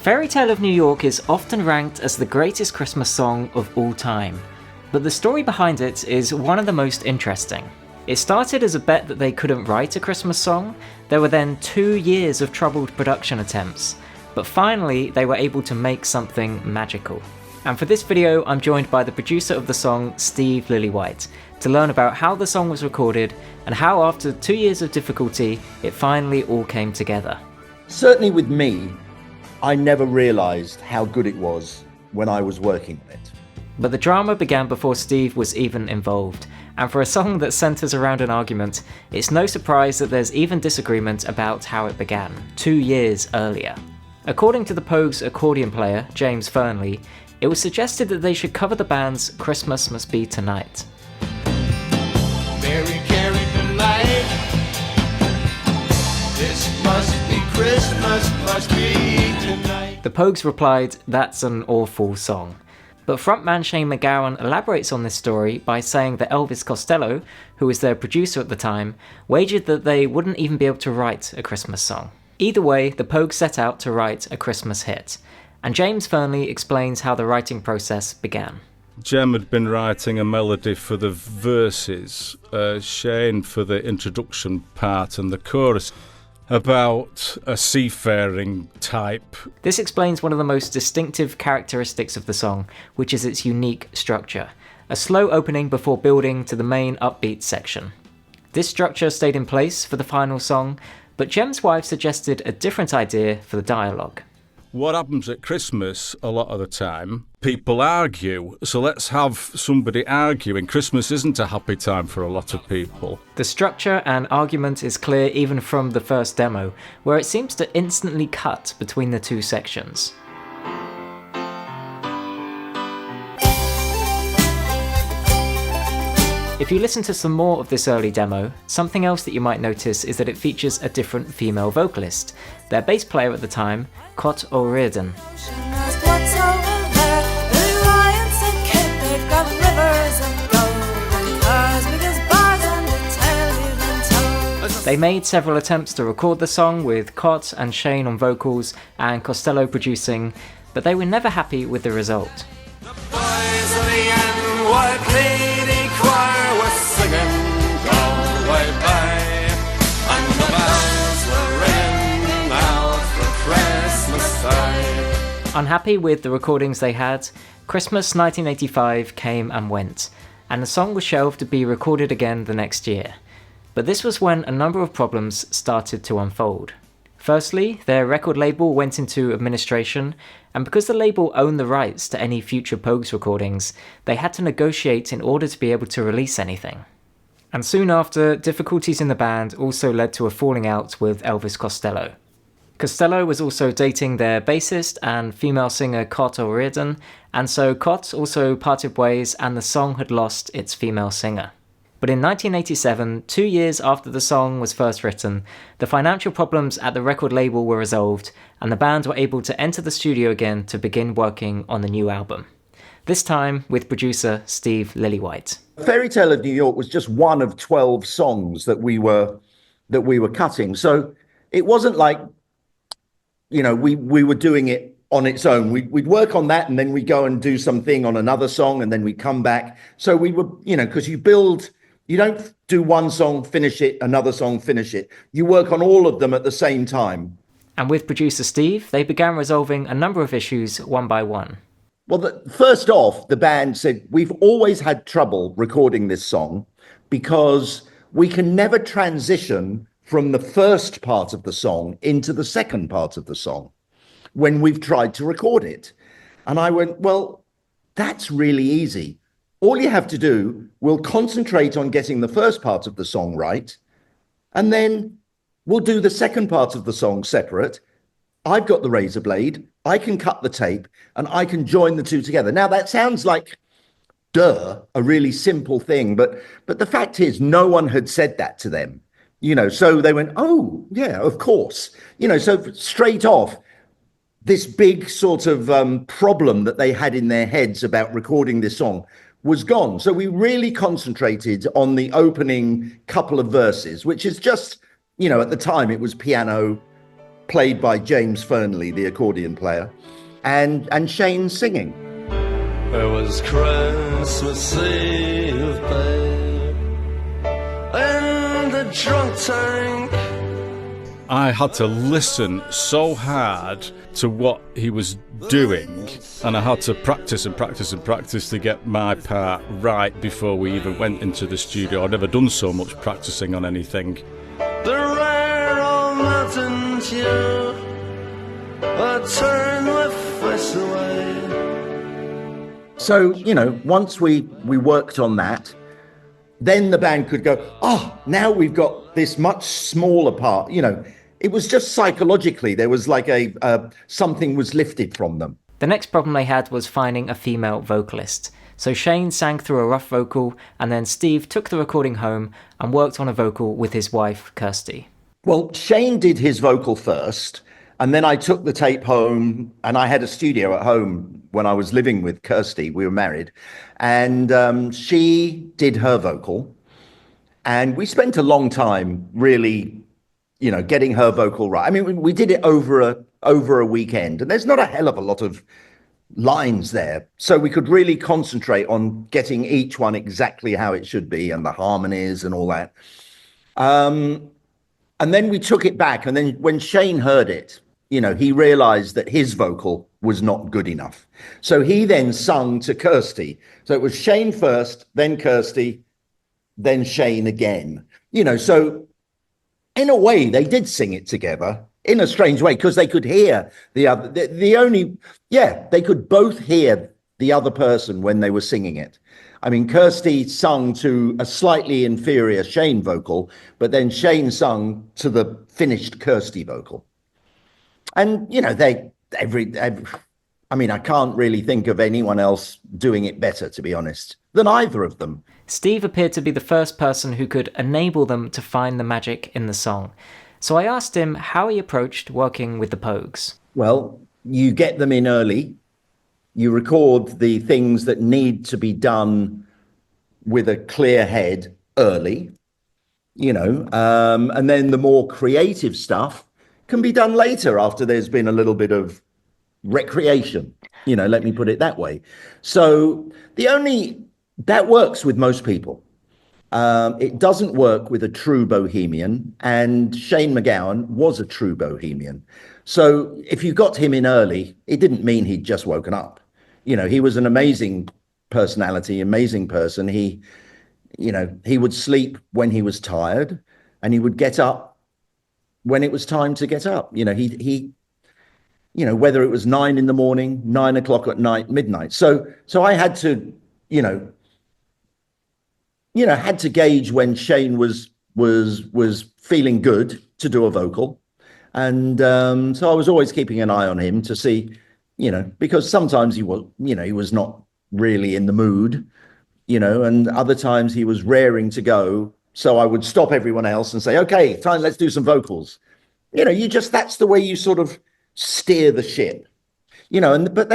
Fairytale of New York is often ranked as the greatest Christmas song of all time, but the story behind it is one of the most interesting. It started as a bet that they couldn't write a Christmas song. There were then 2 years of troubled production attempts, but finally they were able to make something magical. And for this video, I'm joined by the producer of the song, Steve Lillywhite, to learn about how the song was recorded and how after 2 years of difficulty, it finally all came together. Certainly with me, I never realised how good it was when I was working on it. But the drama began before Steve was even involved, and for a song that centres around an argument, it's no surprise that there's even disagreement about how it began, 2 years earlier. According to the Pogues accordion player, James Fearnley, it was suggested that they should cover the band's Christmas Must Be Tonight. Mary carried the light. This must be Christmas, must be tonight. The Pogues replied, "That's an awful song." But frontman Shane MacGowan elaborates on this story by saying that Elvis Costello, who was their producer at the time, wagered that they wouldn't even be able to write a Christmas song. Either way, the Pogues set out to write a Christmas hit, and James Fearnley explains how the writing process began. Jem had been writing a melody for the verses, Shane for the introduction part and the chorus, about a seafaring type. This explains one of the most distinctive characteristics of the song, which is its unique structure. A slow opening before building to the main upbeat section. This structure stayed in place for the final song, but Jem's wife suggested a different idea for the dialogue. What happens at Christmas a lot of the time, people argue, so let's have somebody arguing. Christmas isn't a happy time for a lot of people. The structure and argument is clear even from the first demo, where it seems to instantly cut between the two sections. If you listen to some more of this early demo, something else that you might notice is that it features a different female vocalist, their bass player at the time, Cot O'Riordan. They made several attempts to record the song with Cot and Shane on vocals and Costello producing, but they were never happy with the result. The boys of the NY Lady Choir were singing Galway Bay, and the bells were ringing out for Christmas Day. Unhappy with the recordings they had, Christmas 1985 came and went, and the song was shelved to be recorded again the next year. But this was when a number of problems started to unfold. Firstly, their record label went into administration, and because the label owned the rights to any future Pogues recordings, they had to negotiate in order to be able to release anything. And soon after, difficulties in the band also led to a falling out with Elvis Costello. Costello was also dating their bassist and female singer Cot O'Riordan, and so Cot also parted ways and the song had lost its female singer. But in 1987, 2 years after the song was first written, the financial problems at the record label were resolved, and the band were able to enter the studio again to begin working on the new album. This time with producer Steve Lillywhite. Fairytale of New York was just one of 12 songs that we were cutting. So it wasn't like, we were doing it on its own. We'd work on that and then we'd go and do something on another song and then we'd come back. So we were, because you don't do one song, finish it, another song, finish it. You work on all of them at the same time. And with producer Steve, they began resolving a number of issues one by one. Well, first off, the band said, we've always had trouble recording this song because we can never transition from the first part of the song into the second part of the song when we've tried to record it. And I went, well, that's really easy. All you have to do, we'll concentrate on getting the first part of the song right, and then we'll do the second part of the song separate. I've got the razor blade, I can cut the tape, and I can join the two together. Now, that sounds like, a really simple thing, but the fact is, no one had said that to them. So they went, oh, yeah, of course. So straight off, this big sort of problem that they had in their heads about recording this song was gone. So we really concentrated on the opening couple of verses, which is just, at the time it was piano, played by James Fernley, the accordion player, and Shane singing. It was Christmas Eve, babe, in the drunk tank. I had to listen so hard to what he was doing, and I had to practice and practice and practice to get my part right before we even went into the studio. I'd never done so much practicing on anything. The rare old mountain dew, I turned my face away. So, once we worked on that, then the band could go, oh, now we've got this much smaller part. It was just psychologically, there was like something was lifted from them. The next problem they had was finding a female vocalist. So Shane sang through a rough vocal, and then Steve took the recording home and worked on a vocal with his wife, Kirsty. Well, Shane did his vocal first, and then I took the tape home, and I had a studio at home when I was living with Kirsty. We were married, and she did her vocal, and we spent a long time really, getting her vocal right. I mean, we did it over a weekend, and there's not a hell of a lot of lines there, so we could really concentrate on getting each one exactly how it should be, and the harmonies and all that. And then we took it back, and then when Shane heard it, he realized that his vocal was not good enough. So he then sung to Kirsty. So it was Shane first, then Kirsty, then Shane again. So in a way, they did sing it together in a strange way, because they could hear the other. They could both hear the other person when they were singing it. I mean, Kirsty sung to a slightly inferior Shane vocal, but then Shane sung to the finished Kirsty vocal. And, I can't really think of anyone else doing it better, to be honest, than either of them. Steve appeared to be the first person who could enable them to find the magic in the song. So I asked him how he approached working with the Pogues. Well, you get them in early. You record the things that need to be done with a clear head early, and then the more creative stuff can be done later after there's been a little bit of recreation, let me put it that way. So that works with most people. It doesn't work with a true bohemian, and Shane MacGowan was a true bohemian. So if you got him in early, it didn't mean he'd just woken up. He was an amazing personality, amazing person. He would sleep when he was tired, and he would get up when it was time to get up. He whether it was 9 in the morning, 9 o'clock at night, midnight. So I had to, had to gauge when Shane was feeling good to do a vocal. And so I was always keeping an eye on him to see, because sometimes he was not really in the mood, and other times he was raring to go. So I would stop everyone else and say, okay, time, let's do some vocals. That's the way you sort of steer the ship, but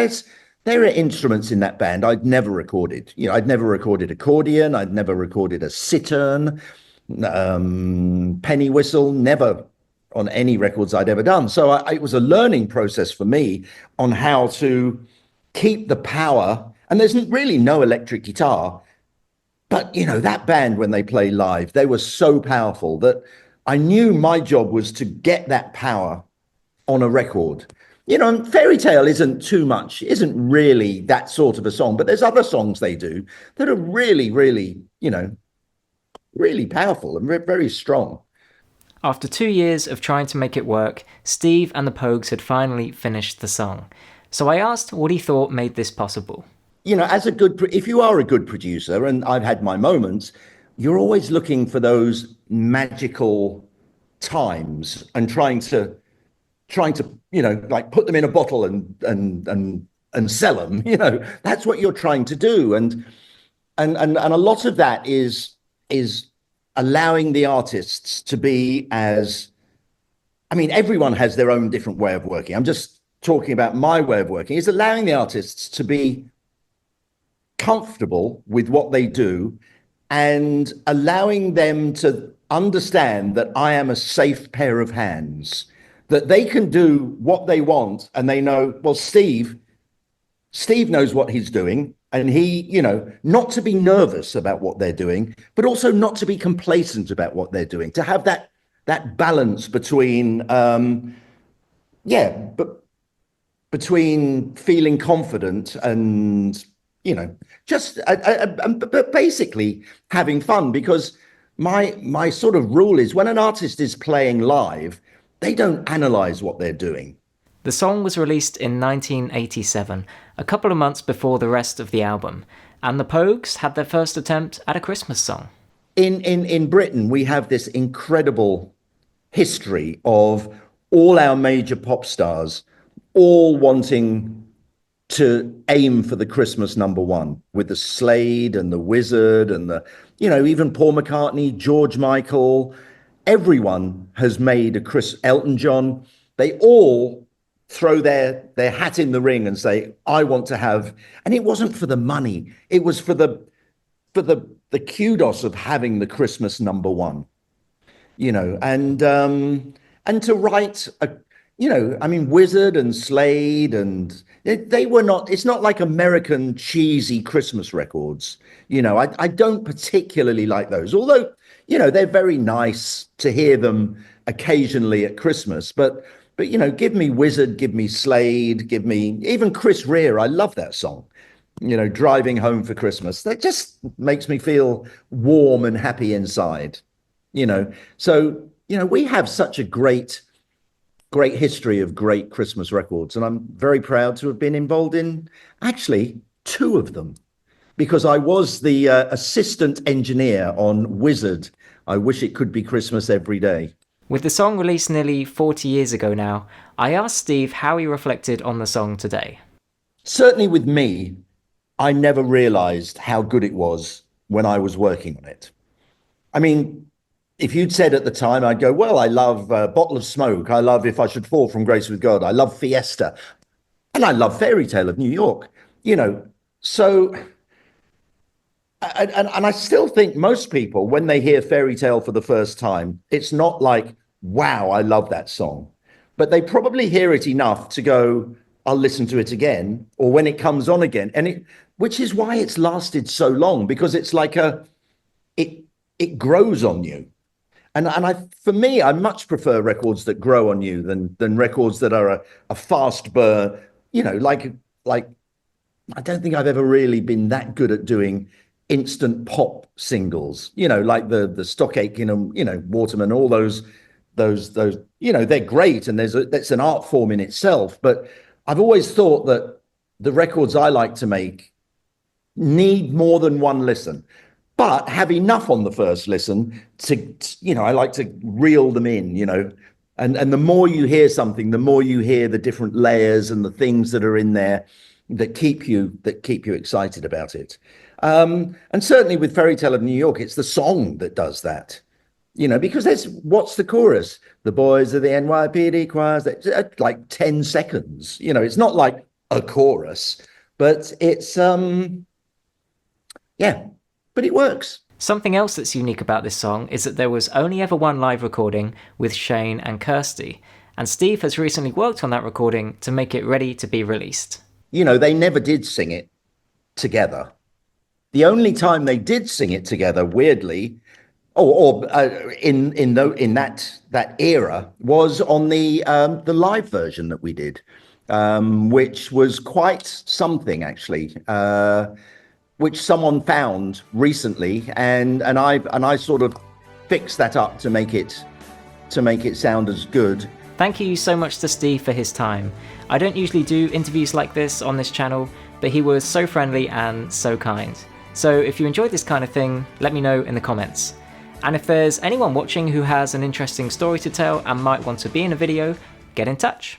there are instruments in that band I'd never recorded. I'd never recorded accordion. I'd never recorded a cittern, penny whistle, never on any records I'd ever done. So it was a learning process for me on how to keep the power. And there's really no electric guitar. But, that band, when they play live, they were so powerful that I knew my job was to get that power on a record. And Fairytale isn't really that sort of a song, but there's other songs they do that are really, really, really powerful and very strong. After 2 years of trying to make it work, Steve and the Pogues had finally finished the song. So I asked what he thought made this possible. If you are a good producer, and I've had my moments, you're always looking for those magical times and trying to like put them in a bottle and sell them. That's what you're trying to do, and a lot of that is allowing the artists to be everyone has their own different way of working. I'm just talking about my way of working. Is allowing the artists to be comfortable with what they do and allowing them to understand that I am a safe pair of hands, that they can do what they want, and they know, well, Steve knows what he's doing, and he, not to be nervous about what they're doing, but also not to be complacent about what they're doing, to have that balance between, but between feeling confident and, just but basically having fun. Because my sort of rule is, when an artist is playing live, they don't analyze what they're doing. The song was released in 1987, a couple of months before the rest of the album, and the Pogues had their first attempt at a Christmas song. In Britain, we have this incredible history of all our major pop stars all wanting to aim for the Christmas number one, with the Slade and the Wizard and even Paul McCartney, George Michael. Everyone has made Elton John. They all throw their hat in the ring and say, I want to have, and it wasn't for the money. It was for the kudos of having the Christmas number one, and to write Wizard and Slade, and they were not, it's not like American cheesy Christmas records. I don't particularly like those, although, they're very nice to hear them occasionally at Christmas. But give me Wizard, give me Slade, give me even Chris Rea. I love that song, Driving Home for Christmas. That just makes me feel warm and happy inside, So, we have such a great history of great Christmas records. And I'm very proud to have been involved in actually 2 of them, because I was the assistant engineer on Wizard, I Wish It Could Be Christmas Every Day. With the song released nearly 40 years ago now, I asked Steve how he reflected on the song today. Certainly with me, I never realized how good it was when I was working on it. I mean, if you'd said at the time, I'd go, well, I love Bottle of Smoke. I love If I Should Fall from Grace with God. I love Fiesta. And I love Fairytale of New York. So... And I still think most people, when they hear Fairytale for the first time, it's not like, wow, I love that song. But they probably hear it enough to go, I'll listen to it again, or when it comes on again. Which is why it's lasted so long, because it's like it grows on you. And for me, I much prefer records that grow on you than records that are a fast burn. Like I don't think I've ever really been that good at doing instant pop singles, like the Stock Aitken and Waterman, all those they're great, and that's an art form in itself. But I've always thought that the records I like to make need more than one listen, but have enough on the first listen to I like to reel them in, and the more you hear something, the more you hear the different layers and the things that are in there that keep you excited about it. And certainly with Fairytale of New York, it's the song that does that, because what's the chorus? The boys of the NYPD choirs, like 10 seconds, it's not like a chorus, but it's, but it works. Something else that's unique about this song is that there was only ever one live recording with Shane and Kirsty, and Steve has recently worked on that recording to make it ready to be released. They never did sing it together. The only time they did sing it together, weirdly, in that era, was on the live version that we did, which was quite something actually, which someone found recently, and I sort of fixed that up to make it sound as good. Thank you so much to Steve for his time. I don't usually do interviews like this on this channel, but he was so friendly and so kind. So if you enjoyed this kind of thing, let me know in the comments. And if there's anyone watching who has an interesting story to tell and might want to be in a video, get in touch.